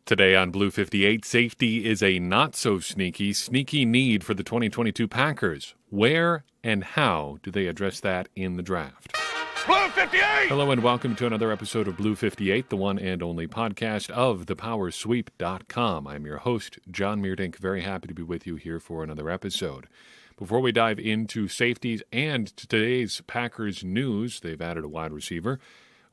Today on Blue 58, safety is a not-so-sneaky need for the 2022 Packers. Where and how do they address that in the draft? Blue 58! Hello and welcome to another episode of Blue 58, the one and only podcast of thepowersweep.com. I'm your host, John Meerdink. Very happy to be with you here for another episode. Before we dive into safeties and today's Packers news, they've added a wide receiver.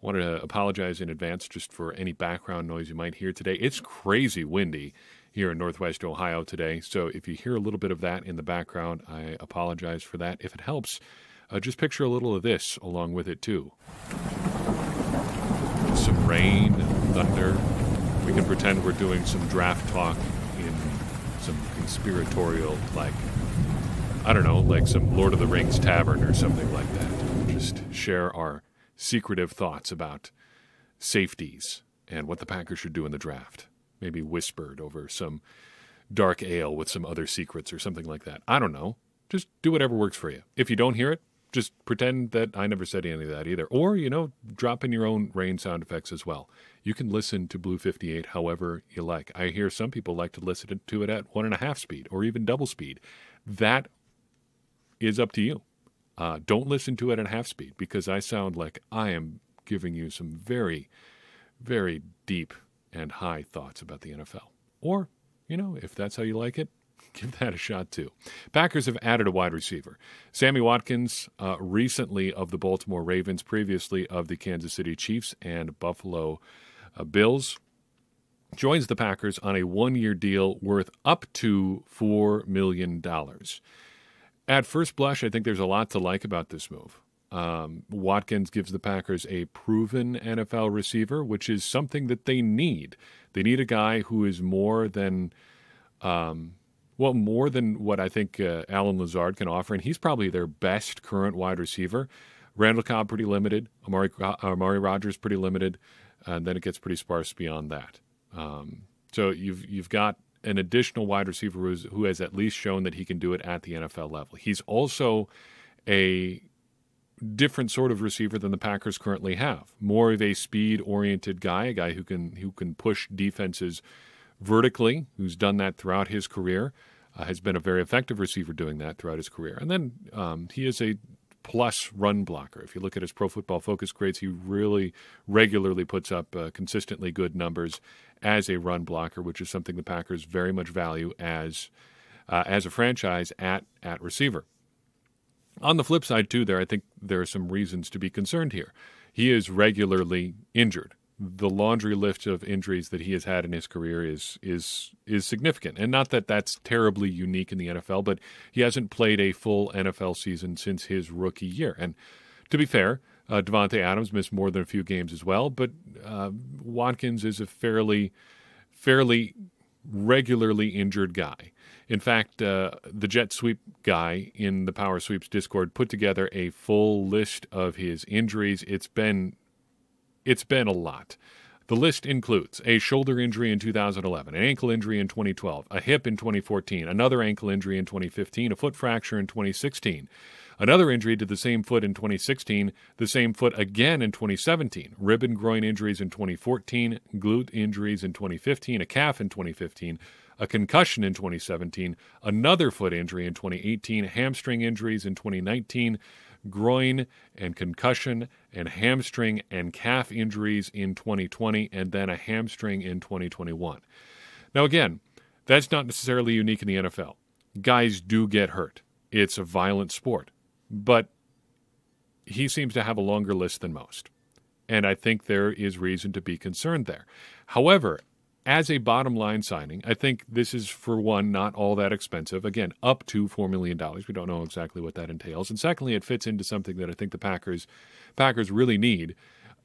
I wanted to apologize in advance just for any background noise you might hear today. It's crazy windy here in Northwest Ohio today, so if you hear a little bit of that in the background, I apologize for that. If it helps, just picture a little of this along with it, too. Some rain, thunder. We can pretend we're doing some draft talk in some conspiratorial, like some Lord of the Rings tavern or something like that. Just share our secretive thoughts about safeties and what the Packers should do in the draft. Maybe whispered over some dark ale with some other secrets or something like that. I don't know. Just do whatever works for you. If you don't hear it, just pretend that I never said any of that either. Or, drop in your own rain sound effects as well. You can listen to Blue 58 however you like. I hear some people like to listen to it at 1.5 speed or even double speed. That is up to you. Don't listen to it at half speed because I sound like I am giving you some very, very deep and high thoughts about the NFL. Or, if that's how you like it, give that a shot too. Packers have added a wide receiver. Sammy Watkins, recently of the Baltimore Ravens, previously of the Kansas City Chiefs and Buffalo Bills, joins the Packers on a one-year deal worth up to $4 million. At first blush, I think there's a lot to like about this move. Watkins gives the Packers a proven NFL receiver, which is something that they need. They need a guy who is more than what I think Allen Lazard can offer, and he's probably their best current wide receiver. Randall Cobb, pretty limited. Amari Rodgers, pretty limited. And then it gets pretty sparse beyond that. So you've got an additional wide receiver who has at least shown that he can do it at the NFL level. He's also a different sort of receiver than the Packers currently have. More of a speed-oriented guy, a guy who can push defenses vertically, who's done that throughout his career, has been a very effective receiver doing that throughout his career. And then he is a plus run blocker. If you look at his Pro Football Focus grades, he really regularly puts up consistently good numbers as a run blocker, which is something the Packers very much value as a franchise at receiver. On the flip side, too, I think there are some reasons to be concerned here. He is regularly injured. The laundry list of injuries that he has had in his career is significant. And not that that's terribly unique in the NFL, but he hasn't played a full NFL season since his rookie year. And to be fair, Devontae Adams missed more than a few games as well, but Watkins is a fairly regularly injured guy. In fact, the Jet Sweep guy in the Power Sweeps Discord put together a full list of his injuries. It's been a lot. The list includes a shoulder injury in 2011, an ankle injury in 2012, a hip in 2014, another ankle injury in 2015, a foot fracture in 2016, another injury to the same foot in 2016, the same foot again in 2017, rib and groin injuries in 2014, glute injuries in 2015, a calf in 2015, a concussion in 2017, another foot injury in 2018, hamstring injuries in 2019, groin and concussion and hamstring and calf injuries in 2020, and then a hamstring in 2021. Now, again, that's not necessarily unique in the NFL. Guys do get hurt. It's a violent sport. But he seems to have a longer list than most. And I think there is reason to be concerned there. However, as a bottom line signing, I think this is, for one, not all that expensive. Again, up to $4 million. We don't know exactly what that entails. And secondly, it fits into something that I think the Packers really need,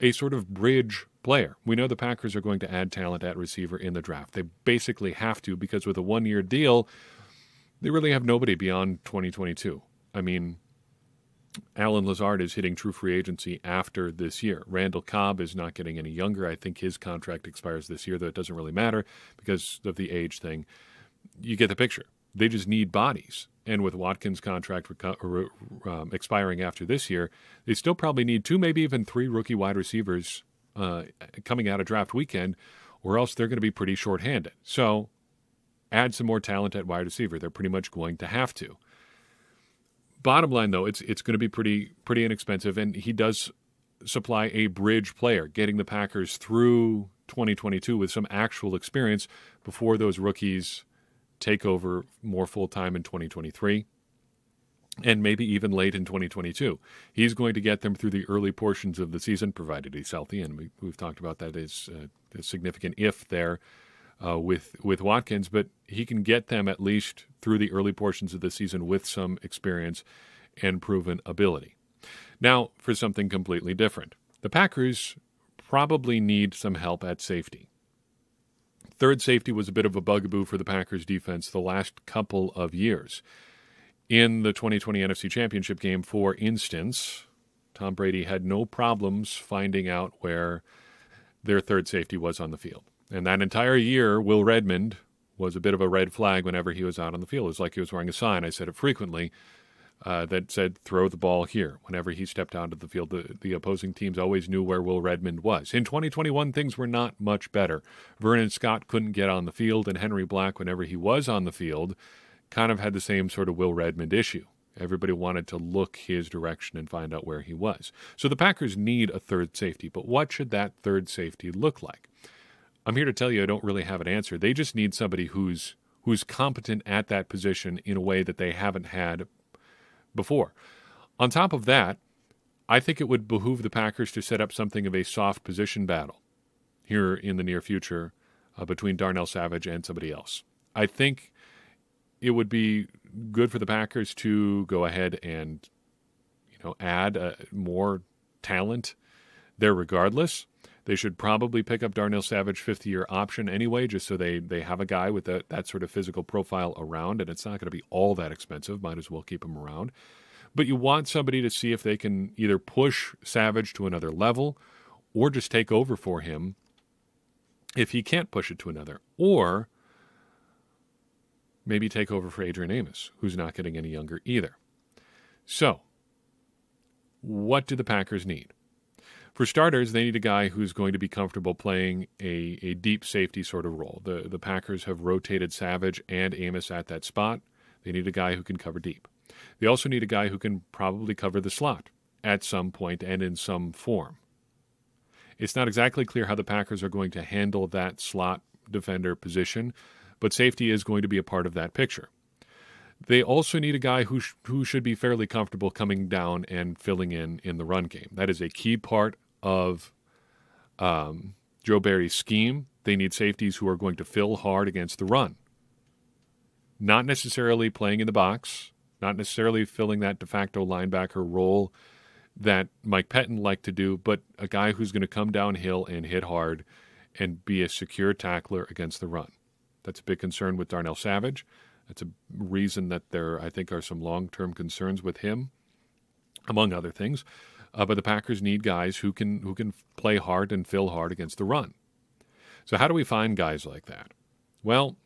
a sort of bridge player. We know the Packers are going to add talent at receiver in the draft. They basically have to, because with a one-year deal, they really have nobody beyond 2022. I mean, Allen Lazard is hitting true free agency after this year. Randall Cobb is not getting any younger. I think his contract expires this year, though it doesn't really matter because of the age thing. You get the picture. They just need bodies. And with Watkins' contract expiring after this year, they still probably need 2, maybe even 3 rookie wide receivers coming out of draft weekend, or else they're going to be pretty shorthanded. So add some more talent at wide receiver. They're pretty much going to have to. Bottom line, though, it's going to be pretty inexpensive, and he does supply a bridge player, getting the Packers through 2022 with some actual experience before those rookies take over more full-time in 2023 and maybe even late in 2022. He's going to get them through the early portions of the season, provided he's healthy, and we've talked about that as a significant if there with Watkins, but he can get them at least through the early portions of the season with some experience and proven ability. Now, for something completely different. The Packers probably need some help at safety. Third safety was a bit of a bugaboo for the Packers defense the last couple of years. In the 2020 NFC Championship game, for instance, Tom Brady had no problems finding out where their third safety was on the field. And that entire year, Will Redmond was a bit of a red flag whenever he was out on the field. It was like he was wearing a sign, I said it frequently, that said, throw the ball here. Whenever he stepped out of the field, the opposing teams always knew where Will Redmond was. In 2021, things were not much better. Vernon Scott couldn't get on the field, and Henry Black, whenever he was on the field, kind of had the same sort of Will Redmond issue. Everybody wanted to look his direction and find out where he was. So the Packers need a third safety, but what should that third safety look like? I'm here to tell you I don't really have an answer. They just need somebody who's competent at that position in a way that they haven't had before. On top of that, I think it would behoove the Packers to set up something of a soft position battle here in the near future between Darnell Savage and somebody else. I think it would be good for the Packers to go ahead and add more talent there regardless. They should probably pick up Darnell Savage 50-year option anyway, just so they have a guy with that sort of physical profile around, and it's not going to be all that expensive. Might as well keep him around. But you want somebody to see if they can either push Savage to another level or just take over for him if he can't push it to another. Or maybe take over for Adrian Amos, who's not getting any younger either. So, what do the Packers need? For starters, they need a guy who's going to be comfortable playing a deep safety sort of role. The Packers have rotated Savage and Amos at that spot. They need a guy who can cover deep. They also need a guy who can probably cover the slot at some point and in some form. It's not exactly clear how the Packers are going to handle that slot defender position, but safety is going to be a part of that picture. They also need a guy who should be fairly comfortable coming down and filling in the run game. That is a key part of Joe Barry's scheme. They need safeties who are going to fill hard against the run. Not necessarily playing in the box, not necessarily filling that de facto linebacker role that Mike Pettin liked to do, but a guy who's going to come downhill and hit hard and be a secure tackler against the run. That's a big concern with Darnell Savage. That's a reason that there, I think, are some long-term concerns with him, among other things. But the Packers need guys who can play hard and fill hard against the run. So how do we find guys like that? Well,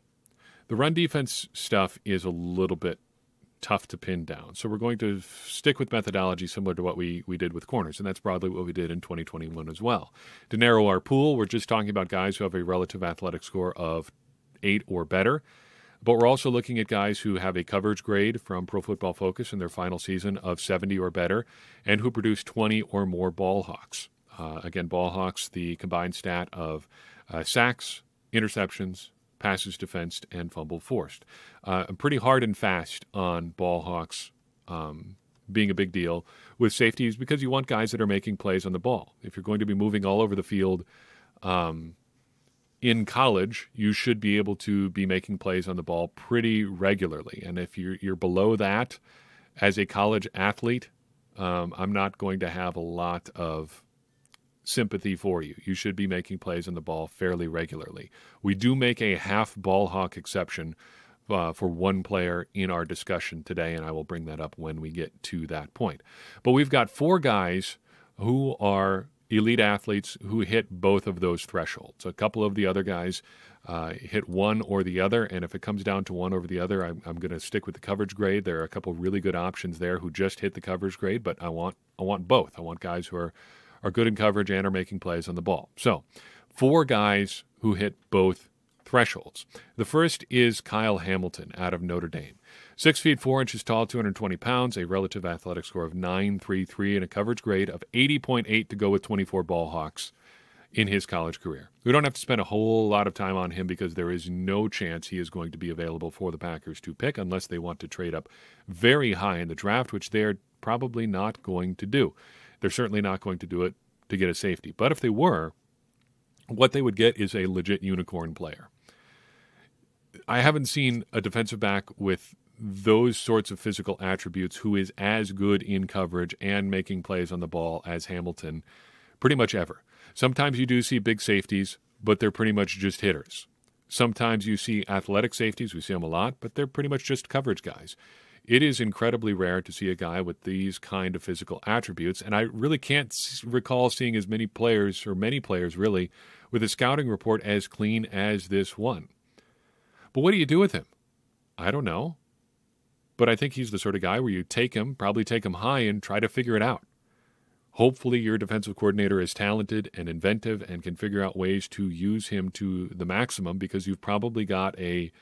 the run defense stuff is a little bit tough to pin down. So we're going to stick with methodology similar to what we did with corners, and that's broadly what we did in 2021 as well. To narrow our pool, we're just talking about guys who have a relative athletic score of 8 or better. But we're also looking at guys who have a coverage grade from Pro Football Focus in their final season of 70 or better and who produce 20 or more ball hawks. Again, ball hawks, the combined stat of sacks, interceptions, passes defensed, and fumble forced. Pretty hard and fast on ball hawks being a big deal with safeties because you want guys that are making plays on the ball. If you're going to be moving all over the field in college, you should be able to be making plays on the ball pretty regularly. And if you're below that as a college athlete, I'm not going to have a lot of sympathy for you. You should be making plays on the ball fairly regularly. We do make a half ball hawk exception for one player in our discussion today, and I will bring that up when we get to that point. But we've got 4 guys who are elite athletes who hit both of those thresholds. A couple of the other guys hit one or the other, and if it comes down to one over the other, I'm going to stick with the coverage grade. There are a couple really good options there who just hit the coverage grade, but I want both. I want guys who are good in coverage and are making plays on the ball. So 4 guys who hit both thresholds. The first is Kyle Hamilton out of Notre Dame. 6 feet 4 inches tall, 220 pounds, a relative athletic score of 9.33, and a coverage grade of 80.8 to go with 24 ball hawks in his college career. We don't have to spend a whole lot of time on him because there is no chance he is going to be available for the Packers to pick unless they want to trade up very high in the draft, which they're probably not going to do. They're certainly not going to do it to get a safety. But if they were, what they would get is a legit unicorn player. I haven't seen a defensive back with those sorts of physical attributes who is as good in coverage and making plays on the ball as Hamilton pretty much ever. Sometimes you do see big safeties, but they're pretty much just hitters. Sometimes you see athletic safeties, we see them a lot, but they're pretty much just coverage guys. It is incredibly rare to see a guy with these kind of physical attributes, and I really can't recall seeing as many players, or many players really, with a scouting report as clean as this one. But what do you do with him? I don't know. But I think he's the sort of guy where you take him, probably take him high, and try to figure it out. Hopefully your defensive coordinator is talented and inventive and can figure out ways to use him to the maximum because you've probably got a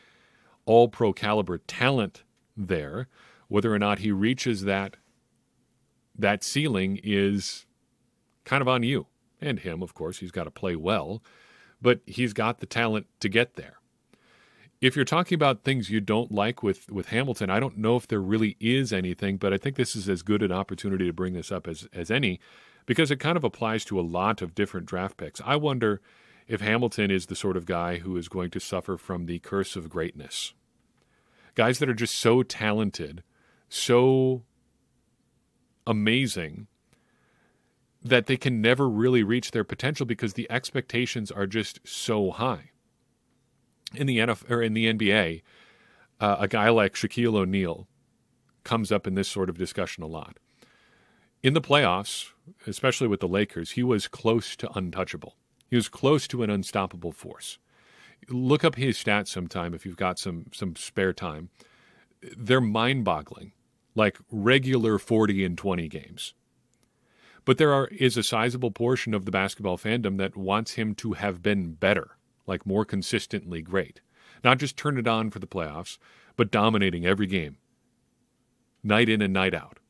all-pro caliber talent there. Whether or not he reaches that ceiling is kind of on you. And him, of course. He's got to play well. But he's got the talent to get there. If you're talking about things you don't like with Hamilton, I don't know if there really is anything, but I think this is as good an opportunity to bring this up as any, because it kind of applies to a lot of different draft picks. I wonder if Hamilton is the sort of guy who is going to suffer from the curse of greatness. Guys that are just so talented, so amazing, that they can never really reach their potential because the expectations are just so high. In the NFL or in the NBA, a guy like Shaquille O'Neal comes up in this sort of discussion a lot. In the playoffs, especially with the Lakers, he was close to untouchable. He was close to an unstoppable force. Look up his stats sometime if you've got some spare time. They're mind-boggling, like regular 40 and 20 games. But there is a sizable portion of the basketball fandom that wants him to have been better. Like more consistently great. Not just turn it on for the playoffs, but dominating every game. Night in and night out.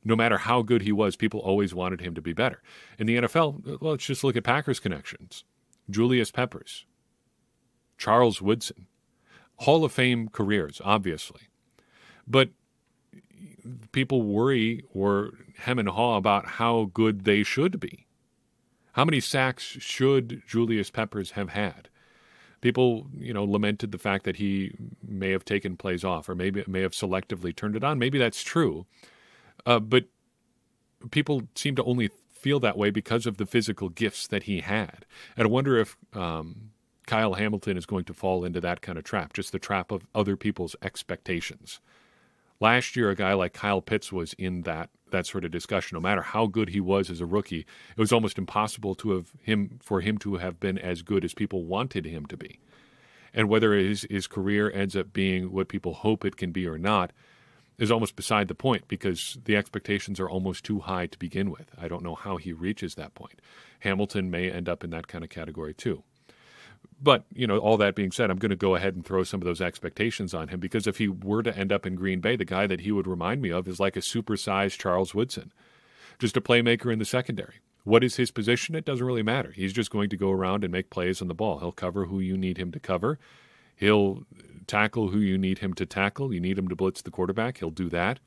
No matter how good he was, people always wanted him to be better. In the NFL, well, let's just look at Packers connections. Julius Peppers. Charles Woodson. Hall of Fame careers, obviously. But people worry or hem and haw about how good they should be. How many sacks should Julius Peppers have had? People, lamented the fact that he may have taken plays off or maybe may have selectively turned it on. Maybe that's true. But people seem to only feel that way because of the physical gifts that he had. And I wonder if Kyle Hamilton is going to fall into that kind of trap, just the trap of other people's expectations. Last year, a guy like Kyle Pitts was in that sort of discussion. No matter how good he was as a rookie, it was almost impossible for him to have been as good as people wanted him to be. And whether his career ends up being what people hope it can be or not is almost beside the point because the expectations are almost too high to begin with. I don't know how he reaches that point. Hamilton may end up in that kind of category too. But, all that being said, I'm going to go ahead and throw some of those expectations on him because if he were to end up in Green Bay, the guy that he would remind me of is like a supersized Charles Woodson, just a playmaker in the secondary. What is his position? It doesn't really matter. He's just going to go around and make plays on the ball. He'll cover who you need him to cover. He'll tackle who you need him to tackle. You need him to blitz the quarterback. He'll do that.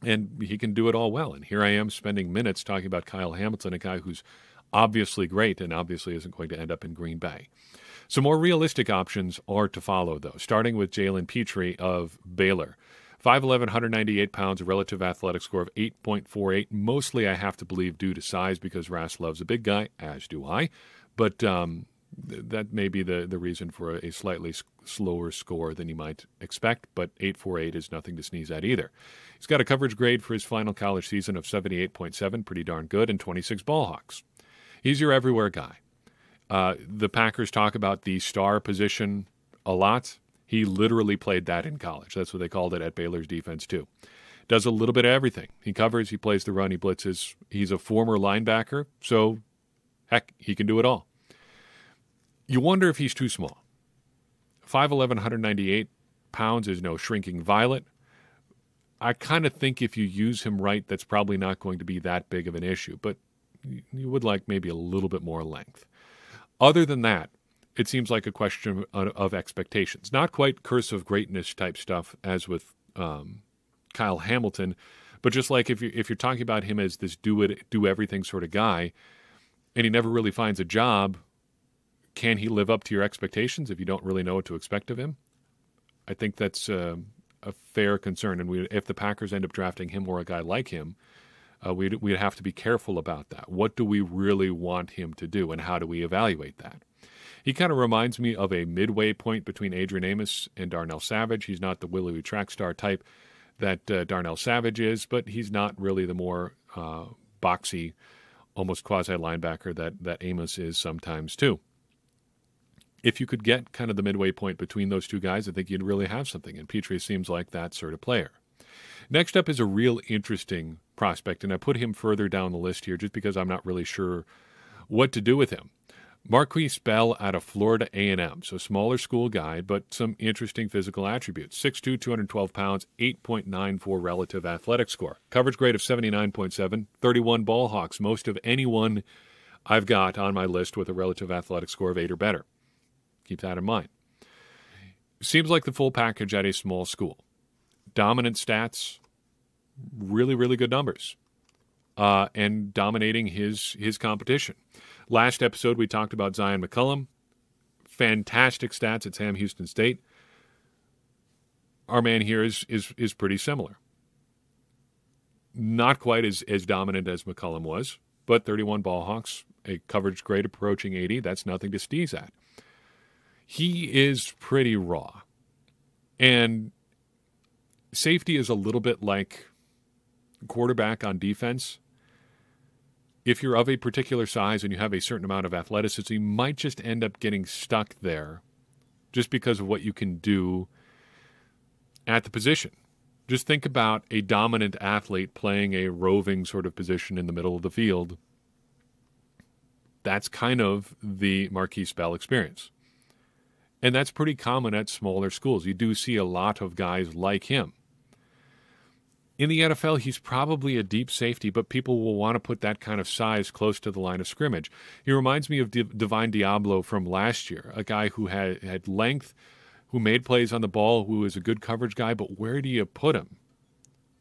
And he can do it all well. And here I am spending minutes talking about Kyle Hamilton, a guy who's obviously great and obviously isn't going to end up in Green Bay. Some more realistic options are to follow, though, starting with Jalen Petrie of Baylor. 5'11", 198 pounds, a relative athletic score of 8.48. Mostly, I have to believe, due to size because Rass loves a big guy, as do I. But that may be the reason for a slightly slower score than you might expect, but 8.48 is nothing to sneeze at either. He's got a coverage grade for his final college season of 78.7, pretty darn good, and 26 ball hawks. He's your everywhere guy. The Packers talk about the star position a lot. He literally played that in college. That's what they called it at Baylor's defense, too. Does a little bit of everything. He covers, he plays the run, he blitzes. He's a former linebacker, so Heck, he can do it all. You wonder if he's too small. 5'11", 198 pounds is no shrinking violet. I kind of think if you use him right, that's probably not going to be that big of an issue, but you would like maybe a little bit more length. Other than that, it seems like a question of expectations. Not quite curse of greatness type stuff as with Kyle Hamilton, but just like if you're talking about him as this do everything sort of guy, and he never really finds a job, can he live up to your expectations if you don't really know what to expect of him? I think that's a fair concern, and if the Packers end up drafting him or a guy like him, we'd have to be careful about that. What do we really want him to do, and how do we evaluate that? He kind of reminds me of a midway point between Adrian Amos and Darnell Savage. He's not the willowy track star type that Darnell Savage is, but he's not really the more boxy, almost quasi-linebacker that Amos is sometimes too. If you could get kind of the midway point between those two guys, I think you'd really have something, and Pitre seems like that sort of player. Next up is a real interesting prospect, and I put him further down the list here just because I'm not really sure what to do with him. Marquise Bell out of Florida A&M, so smaller school guy, but some interesting physical attributes. 6'2", 212 pounds, 8.94 relative athletic score. Coverage grade of 79.7, 31 ball hawks, most of anyone I've got on my list with a relative athletic score of 8 or better. Keep that in mind. Seems like the full package at a small school. Dominant stats, really, really good numbers, and dominating his competition. Last episode, we talked about Zion McCollum. Fantastic stats at Sam Houston State. Our man here is pretty similar. Not quite as dominant as McCollum was, but 31 ball hawks, a coverage grade approaching 80. That's nothing to sneeze at. He is pretty raw. And safety is a little bit like quarterback on defense. If you're of a particular size and you have a certain amount of athleticism, you might just end up getting stuck there just because of what you can do at the position. Just think about a dominant athlete playing a roving sort of position in the middle of the field. That's kind of the Marquise Bell experience. And that's pretty common at smaller schools. You do see a lot of guys like him. In the NFL, he's probably a deep safety, but people will want to put that kind of size close to the line of scrimmage. He reminds me of Divine Diablo from last year, a guy who had length, who made plays on the ball, who is a good coverage guy, but where do you put him?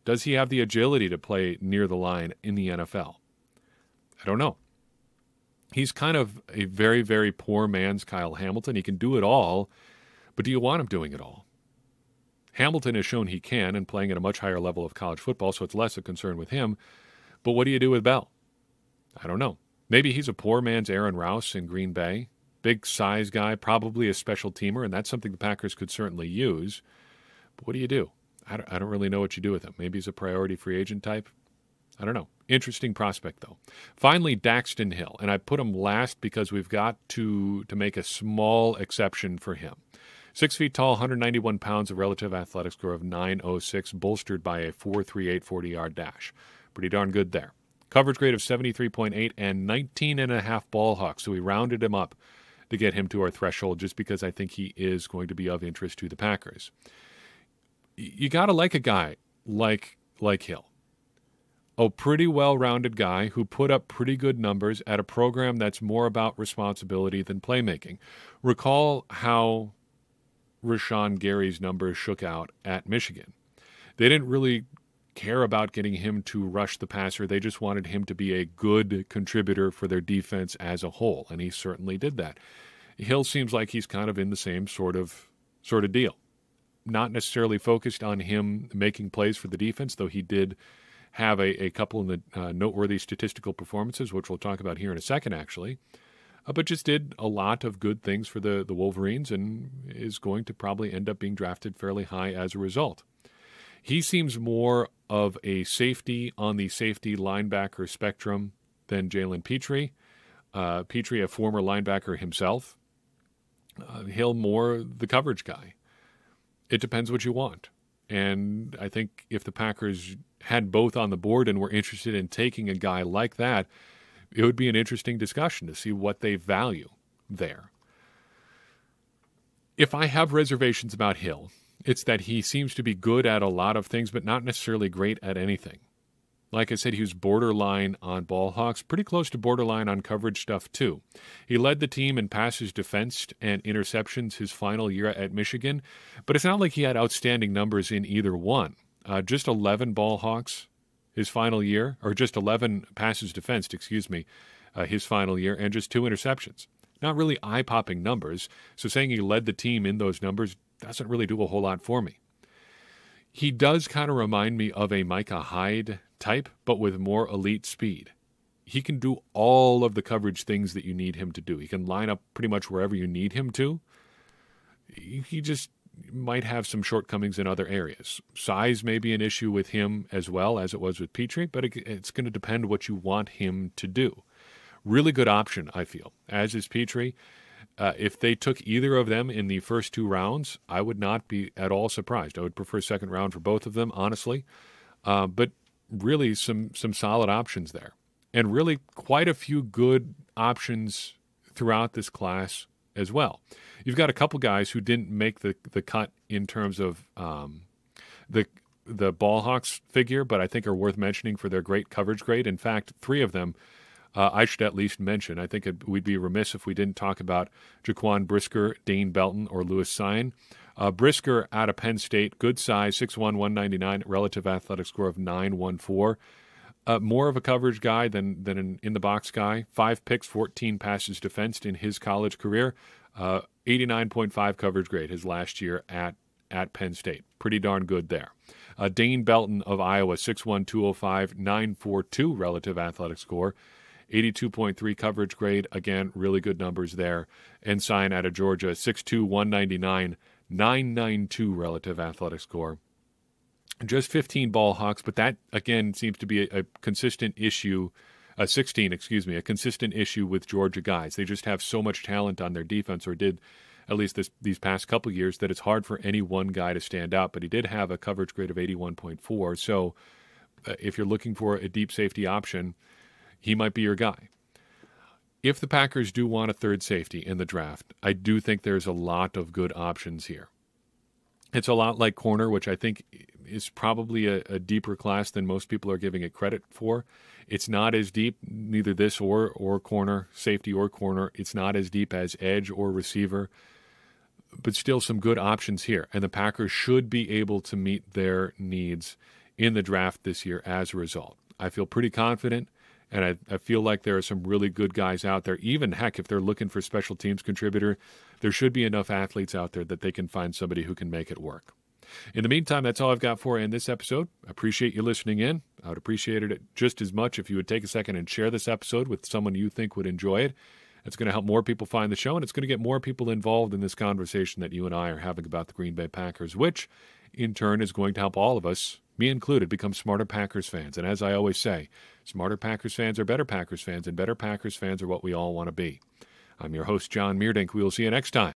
Does he have the agility to play near the line in the NFL? I don't know. He's kind of a very, very poor man's Kyle Hamilton. He can do it all, but do you want him doing it all? Hamilton has shown he can and playing at a much higher level of college football, so it's less a concern with him. But what do you do with Bell? I don't know. Maybe he's a poor man's Aaron Rouse in Green Bay. Big size guy, probably a special teamer, and that's something the Packers could certainly use. But what do you do? I don't really know what you do with him. Maybe he's a priority free agent type. I don't know. Interesting prospect, though. Finally, Daxton Hill, and I put him last because we've got to make a small exception for him. 6 feet tall, 191 pounds, a relative athletic score of 906, bolstered by a 4.38 40-yard dash. Pretty darn good there. Coverage grade of 73.8 and 19.5 ball hawks, so we rounded him up to get him to our threshold just because I think he is going to be of interest to the Packers. You got to like a guy like Hill. A pretty well-rounded guy who put up pretty good numbers at a program that's more about responsibility than playmaking. Recall how Rashawn Gary's numbers shook out at Michigan. They didn't really care about getting him to rush the passer. They just wanted him to be a good contributor for their defense as a whole, and he certainly did that. Hill seems like he's kind of in the same sort of deal. Not necessarily focused on him making plays for the defense, though he did have a couple of the noteworthy statistical performances, which we'll talk about here in a second, actually. But just did a lot of good things for the Wolverines and is going to probably end up being drafted fairly high as a result. He seems more of a safety on the safety linebacker spectrum than Jalen Pitre. Pitre, a former linebacker himself. Hill more the coverage guy. It depends what you want. And I think if the Packers had both on the board and were interested in taking a guy like that, it would be an interesting discussion to see what they value there. If I have reservations about Hill, it's that he seems to be good at a lot of things, but not necessarily great at anything. Like I said, he was borderline on ball hawks, pretty close to borderline on coverage stuff too. He led the team in passes defensed and interceptions his final year at Michigan, but it's not like he had outstanding numbers in either one. Just 11 ball hawks his final year, or just 11 passes defensed, his final year, and just 2 interceptions. Not really eye-popping numbers, so saying he led the team in those numbers doesn't really do a whole lot for me. He does kind of remind me of a Micah Hyde type, but with more elite speed. He can do all of the coverage things that you need him to do. He can line up pretty much wherever you need him to. He just might have some shortcomings in other areas. Size may be an issue with him as well as it was with Petrie, but it's going to depend what you want him to do. Really good option, I feel, as is Petrie. If they took either of them in the first 2 rounds, I would not be at all surprised. I would prefer second round for both of them, honestly. But really some solid options there. And really quite a few good options throughout this class as well. You've got a couple guys who didn't make the cut in terms of the ball hawks figure, but I think are worth mentioning for their great coverage grade. In fact, 3 of them I should at least mention. I think we'd be remiss if we didn't talk about Jaquan Brisker, Dane Belton, or Lewis Sine. Brisker out of Penn State, good size, 6'1", 199, relative athletic score of 914. More of a coverage guy than an in-the-box guy. 5 picks, 14 passes defensed in his college career. 89.5 coverage grade his last year at Penn State. Pretty darn good there. Dane Belton of Iowa, 6'1", 205, 942 relative athletic score. 82.3 coverage grade. Again, really good numbers there. And Sine out of Georgia, 6'2", 199, 992 relative athletic score. Just 15 ball hawks, but that, again, seems to be a consistent issue, a consistent issue with Georgia guys. They just have so much talent on their defense, or did at least these past couple years, that it's hard for any one guy to stand out. But he did have a coverage grade of 81.4, so if you're looking for a deep safety option, he might be your guy. If the Packers do want a third safety in the draft, I do think there's a lot of good options here. It's a lot like corner, which I think is probably a deeper class than most people are giving it credit for. It's not as deep, neither this or corner, safety or corner. It's not as deep as edge or receiver, but still some good options here. And the Packers should be able to meet their needs in the draft this year as a result. I feel pretty confident. And I feel like there are some really good guys out there. Even, heck, if they're looking for special teams contributor, there should be enough athletes out there that they can find somebody who can make it work. In the meantime, that's all I've got for you in this episode. I appreciate you listening in. I would appreciate it just as much if you would take a second and share this episode with someone you think would enjoy it. It's going to help more people find the show, and it's going to get more people involved in this conversation that you and I are having about the Green Bay Packers, which, in turn, is going to help all of us, me included, become smarter Packers fans. And as I always say, smarter Packers fans are better Packers fans, and better Packers fans are what we all want to be. I'm your host, John Meerdink. We will see you next time